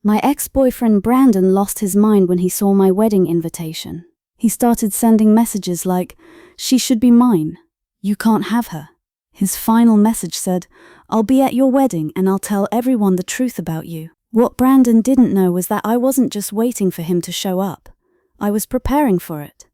My ex-boyfriend Brandon lost his mind when he saw my wedding invitation. He started sending messages like, "She should be mine. You can't have her." His final message said, "I'll be at your wedding and I'll tell everyone the truth about you." What Brandon didn't know was that I wasn't just waiting for him to show up. I was preparing for it.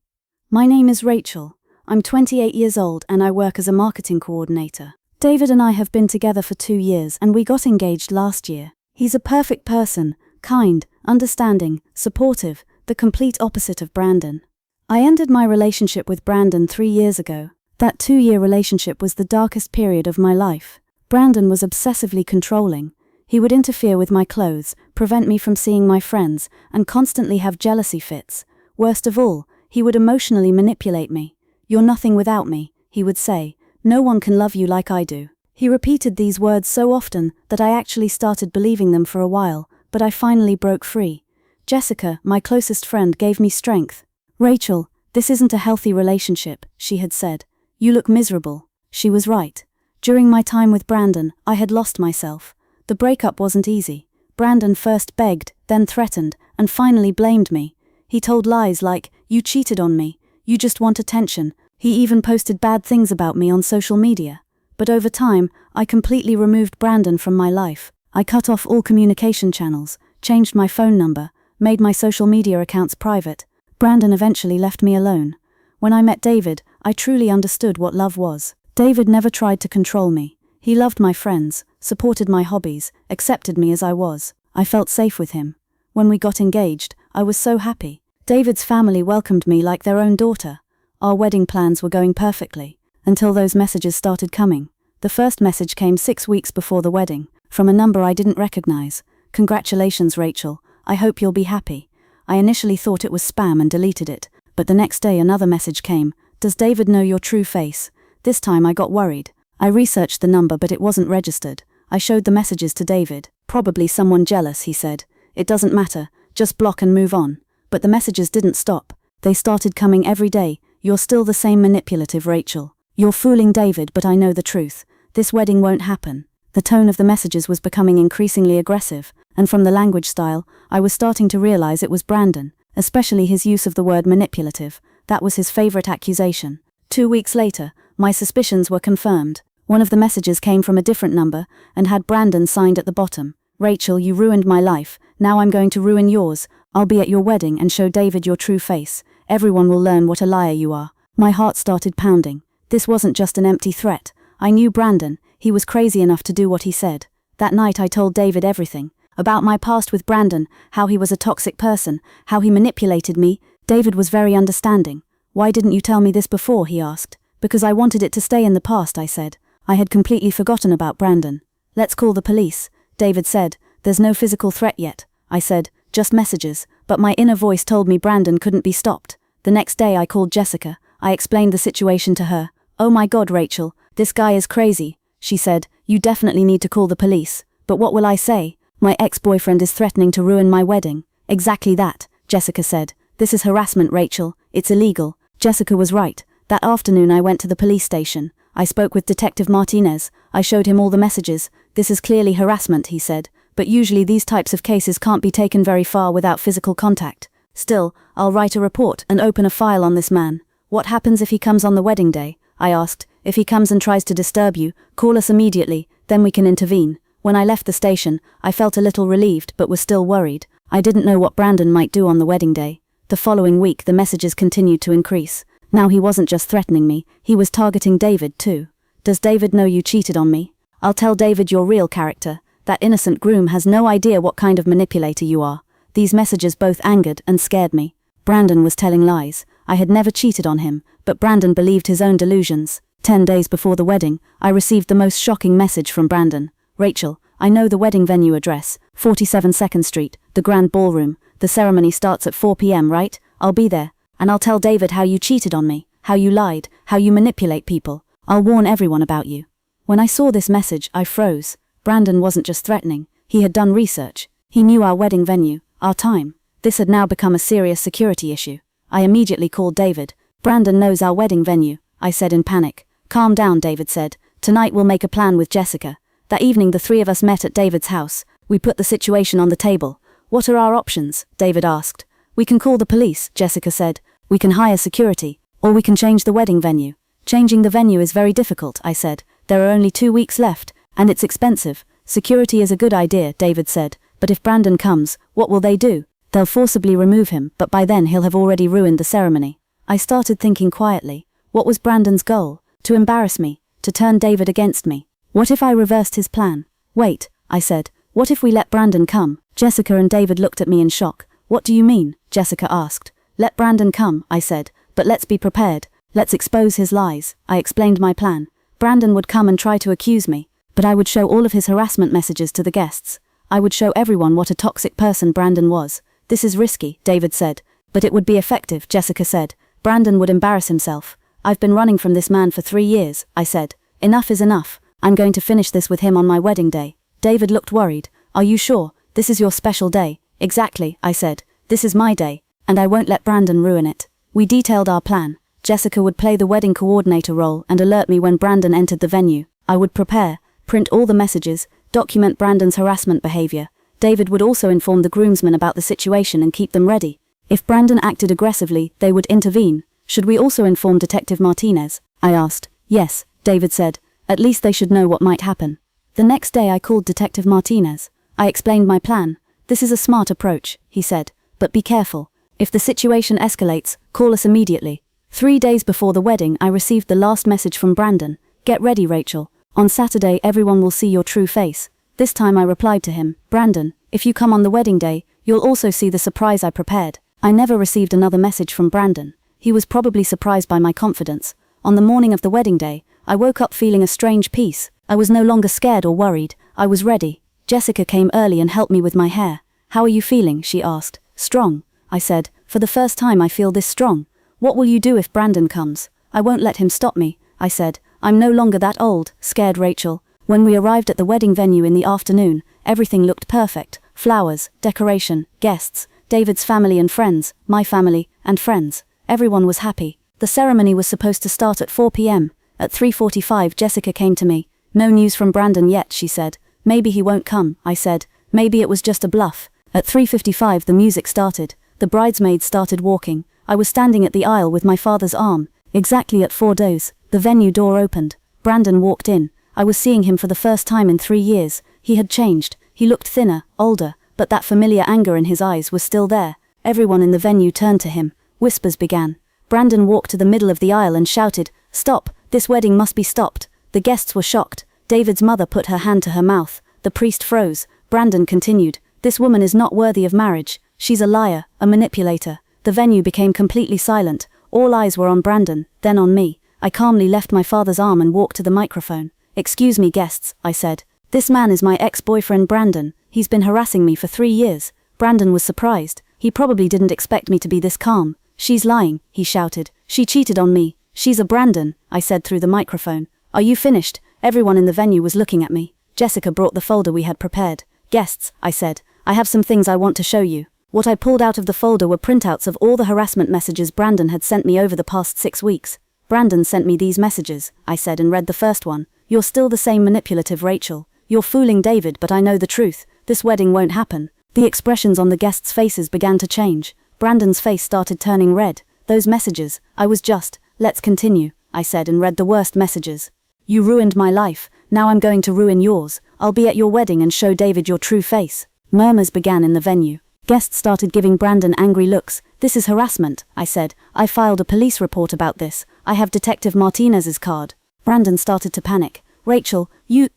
My name is Rachel. I'm 28 years old and I work as a marketing coordinator. David and I have been together for 2 years and we got engaged last year. He's a perfect person, kind, understanding, supportive, the complete opposite of Brandon. I ended my relationship with Brandon 3 years ago. That 2-year relationship was the darkest period of my life. Brandon was obsessively controlling. He would interfere with my clothes, prevent me from seeing my friends, and constantly have jealousy fits. Worst of all, he would emotionally manipulate me. "You're nothing without me," he would say. "No one can love you like I do." He repeated these words so often that I actually started believing them for a while, but I finally broke free. Jessica, my closest friend, gave me strength. "Rachel, this isn't a healthy relationship," she had said. "You look miserable." She was right. During my time with Brandon, I had lost myself. The breakup wasn't easy. Brandon first begged, then threatened, and finally blamed me. He told lies like, "You cheated on me. You just want attention." He even posted bad things about me on social media. But over time, I completely removed Brandon from my life. I cut off all communication channels, changed my phone number, made my social media accounts private. Brandon eventually left me alone. When I met David, I truly understood what love was. David never tried to control me. He loved my friends, supported my hobbies, accepted me as I was. I felt safe with him. When we got engaged, I was so happy. David's family welcomed me like their own daughter. Our wedding plans were going perfectly, until those messages started coming. The first message came 6 weeks before the wedding, from a number I didn't recognize. "Congratulations, Rachel. I hope you'll be happy." I initially thought it was spam and deleted it, but the next day another message came. "Does David know your true face?" This time I got worried. I researched the number but it wasn't registered. I showed the messages to David. "Probably someone jealous," he said. "It doesn't matter, just block and move on." But the messages didn't stop. They started coming every day. "You're still the same manipulative Rachel. You're fooling David, but I know the truth. This wedding won't happen." The tone of the messages was becoming increasingly aggressive, and from the language style, I was starting to realize it was Brandon, especially his use of the word manipulative. That was his favorite accusation. 2 weeks later, my suspicions were confirmed. One of the messages came from a different number and had Brandon signed at the bottom. "Rachel, you ruined my life. Now I'm going to ruin yours. I'll be at your wedding and show David your true face. Everyone will learn what a liar you are." My heart started pounding. This wasn't just an empty threat. I knew Brandon. He was crazy enough to do what he said. That night I told David everything. About my past with Brandon, how he was a toxic person, how he manipulated me. David was very understanding. "Why didn't you tell me this before?" he asked. "Because I wanted it to stay in the past," I said. I had completely forgotten about Brandon. "Let's call the police," David said. "There's no physical threat yet," I said. "Just messages." But my inner voice told me Brandon couldn't be stopped. The next day I called Jessica. I explained the situation to her. "Oh my God, Rachel, this guy is crazy," she said. "You definitely need to call the police." "But what will I say? My ex-boyfriend is threatening to ruin my wedding." "Exactly that," Jessica said. "This is harassment, Rachel. It's illegal." Jessica was right. That afternoon I went to the police station. I spoke with Detective Martinez. I showed him all the messages. "This is clearly harassment," he said. "But usually these types of cases can't be taken very far without physical contact. Still, I'll write a report and open a file on this man." "What happens if he comes on the wedding day?" I asked. "If he comes and tries to disturb you, call us immediately, then we can intervene." When I left the station, I felt a little relieved but was still worried. I didn't know what Brandon might do on the wedding day. The following week the messages continued to increase. Now he wasn't just threatening me, he was targeting David too. "Does David know you cheated on me? I'll tell David your real character. That innocent groom has no idea what kind of manipulator you are." These messages both angered and scared me. Brandon was telling lies. I had never cheated on him, but Brandon believed his own delusions. 10 days before the wedding, I received the most shocking message from Brandon. "Rachel, I know the wedding venue address, 47 2nd Street, the Grand Ballroom. The ceremony starts at 4 p.m, right? I'll be there. And I'll tell David how you cheated on me, how you lied, how you manipulate people. I'll warn everyone about you." When I saw this message, I froze. Brandon wasn't just threatening. He had done research. He knew our wedding venue, our time. This had now become a serious security issue. I immediately called David. "Brandon knows our wedding venue," I said in panic. "Calm down," David said. "Tonight we'll make a plan with Jessica." That evening the three of us met at David's house. We put the situation on the table. "What are our options?" David asked. "We can call the police," Jessica said. "We can hire security. Or we can change the wedding venue." "Changing the venue is very difficult," I said. "There are only 2 weeks left, and it's expensive." "Security is a good idea," David said. "But if Brandon comes, what will they do?" "They'll forcibly remove him, but by then he'll have already ruined the ceremony." I started thinking quietly. What was Brandon's goal? To embarrass me, to turn David against me. What if I reversed his plan? "Wait," I said. "What if we let Brandon come?" Jessica and David looked at me in shock. "What do you mean?" Jessica asked. "Let Brandon come," I said. "But let's be prepared. Let's expose his lies." I explained my plan. Brandon would come and try to accuse me, but I would show all of his harassment messages to the guests. I would show everyone what a toxic person Brandon was. "This is risky," David said. "But it would be effective," Jessica said. "Brandon would embarrass himself." "I've been running from this man for 3 years," I said. "Enough is enough. I'm going to finish this with him on my wedding day." David looked worried. "Are you sure? This is your special day." "Exactly," I said. "This is my day, and I won't let Brandon ruin it." We detailed our plan. Jessica would play the wedding coordinator role and alert me when Brandon entered the venue. I would prepare, print all the messages, document Brandon's harassment behavior. David would also inform the groomsmen about the situation and keep them ready. If Brandon acted aggressively, they would intervene. "Should we also inform Detective Martinez?" I asked. "Yes," David said. "At least they should know what might happen." The next day I called Detective Martinez. I explained my plan. "This is a smart approach," he said. "But be careful. If the situation escalates, call us immediately." 3 days before the wedding, I received the last message from Brandon. "Get ready, Rachel. On Saturday, everyone will see your true face." This time I replied to him, "Brandon, if you come on the wedding day, you'll also see the surprise I prepared." I never received another message from Brandon. He was probably surprised by my confidence. On the morning of the wedding day, I woke up feeling a strange peace. I was no longer scared or worried. I was ready. Jessica came early and helped me with my hair. "How are you feeling?" she asked. "Strong," I said. "For the first time I feel this strong." "What will you do if Brandon comes?" "I won't let him stop me," I said. "I'm no longer that old, scared Rachel." When we arrived at the wedding venue in the afternoon, everything looked perfect. Flowers, decoration, guests, David's family and friends, my family, and friends. Everyone was happy. The ceremony was supposed to start at 4 p.m. At 3:45 Jessica came to me. "No news from Brandon yet," she said. "Maybe he won't come," I said. "Maybe it was just a bluff." At 3:55 the music started. The bridesmaids started walking. I was standing at the aisle with my father's arm. Exactly at 4 days, the venue door opened. Brandon walked in. I was seeing him for the first time in 3 years. He had changed. He looked thinner, older, but that familiar anger in his eyes was still there. Everyone in the venue turned to him. Whispers began. Brandon walked to the middle of the aisle and shouted, "Stop! This wedding must be stopped." The guests were shocked. David's mother put her hand to her mouth. The priest froze. Brandon continued, "This woman is not worthy of marriage. She's a liar, a manipulator." The venue became completely silent. All eyes were on Brandon, then on me. I calmly left my father's arm and walked to the microphone. "Excuse me, guests," I said. "This man is my ex-boyfriend Brandon. He's been harassing me for 3 years." Brandon was surprised. He probably didn't expect me to be this calm. "She's lying," he shouted. "She cheated on me. She's a Brandon," I said through the microphone. "Are you finished?" Everyone in the venue was looking at me. Jessica brought the folder we had prepared. "Guests," I said, "I have some things I want to show you." What I pulled out of the folder were printouts of all the harassment messages Brandon had sent me over the past 6 weeks. "Brandon sent me these messages," I said and read the first one. "You're still the same manipulative Rachel. You're fooling David, but I know the truth. This wedding won't happen." The expressions on the guests' faces began to change. Brandon's face started turning red. "Those messages, I was just, let's continue," I said and read the worst messages. "You ruined my life. Now I'm going to ruin yours. I'll be at your wedding and show David your true face." Murmurs began in the venue. Guests started giving Brandon angry looks. "This is harassment," I said. "I filed a police report about this. I have Detective Martinez's card." Brandon started to panic. "Rachel,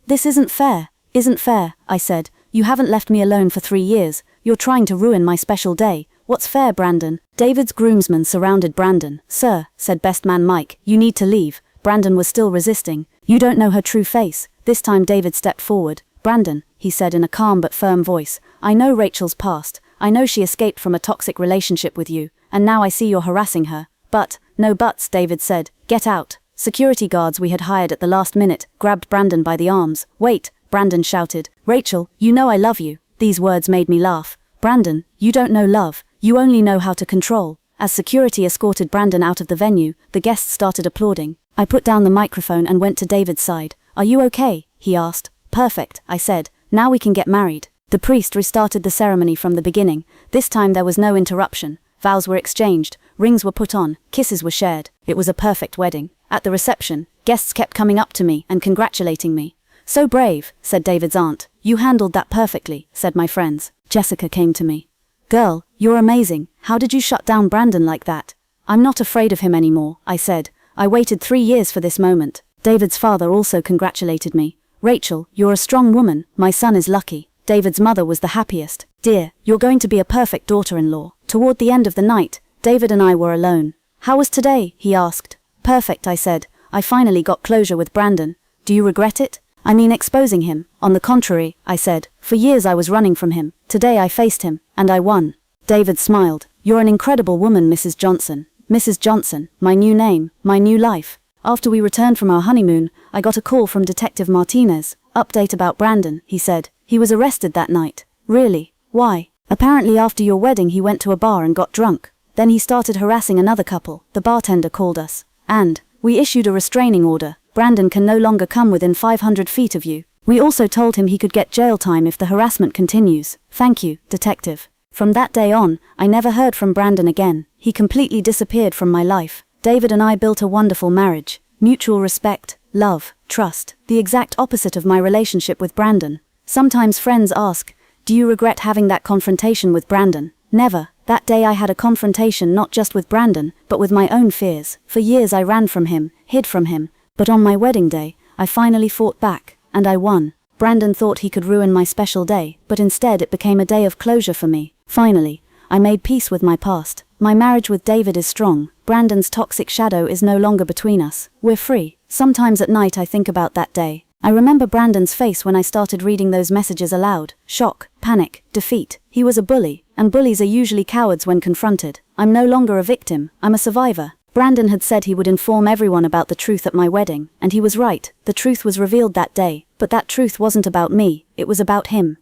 this isn't fair." "Isn't fair," I said. "You haven't left me alone for 3 years. You're trying to ruin my special day. What's fair, Brandon?" David's groomsmen surrounded Brandon. "Sir," said best man Mike, "you need to leave." Brandon was still resisting. "You don't know her true face." This time David stepped forward. "Brandon," he said in a calm but firm voice, "I know Rachel's past. I know she escaped from a toxic relationship with you, and now I see you're harassing her. But, no buts," David said. "Get out." Security guards we had hired at the last minute grabbed Brandon by the arms. "Wait," Brandon shouted. "Rachel, you know I love you." These words made me laugh. "Brandon, you don't know love. You only know how to control." As security escorted Brandon out of the venue, the guests started applauding. I put down the microphone and went to David's side. "Are you okay?" he asked. "Perfect," I said. "Now we can get married." The priest restarted the ceremony from the beginning. This time there was no interruption. Vows were exchanged, rings were put on, kisses were shared. It was a perfect wedding. At the reception, guests kept coming up to me and congratulating me. "So brave," said David's aunt. "You handled that perfectly," said my friends. Jessica came to me. "Girl, you're amazing. How did you shut down Brandon like that?" "I'm not afraid of him anymore," I said. "I waited 3 years for this moment." David's father also congratulated me. "Rachel, you're a strong woman. My son is lucky." David's mother was the happiest. "Dear, you're going to be a perfect daughter-in-law." Toward the end of the night, David and I were alone. "How was today?" he asked. "Perfect," I said. "I finally got closure with Brandon." "Do you regret it?" "I mean exposing him." "On the contrary," I said. "For years I was running from him. Today I faced him, and I won." David smiled. "You're an incredible woman, Mrs. Johnson." Mrs. Johnson, my new name, my new life. After we returned from our honeymoon, I got a call from Detective Martinez. "Update about Brandon," he said. "He was arrested that night." "Really? Why?" "Apparently after your wedding he went to a bar and got drunk. Then he started harassing another couple. The bartender called us. And we issued a restraining order. Brandon can no longer come within 500 feet of you. We also told him he could get jail time if the harassment continues." "Thank you, Detective." From that day on, I never heard from Brandon again. He completely disappeared from my life. David and I built a wonderful marriage. Mutual respect, love, trust. The exact opposite of my relationship with Brandon. Sometimes friends ask, "Do you regret having that confrontation with Brandon?" Never. That day I had a confrontation not just with Brandon, but with my own fears. For years I ran from him, hid from him. But on my wedding day, I finally fought back, and I won. Brandon thought he could ruin my special day, but instead it became a day of closure for me. Finally, I made peace with my past. My marriage with David is strong. Brandon's toxic shadow is no longer between us. We're free. Sometimes at night I think about that day. I remember Brandon's face when I started reading those messages aloud. Shock, panic, defeat. He was a bully, and bullies are usually cowards when confronted. I'm no longer a victim, I'm a survivor. Brandon had said he would inform everyone about the truth at my wedding, and he was right. The truth was revealed that day, but that truth wasn't about me, it was about him.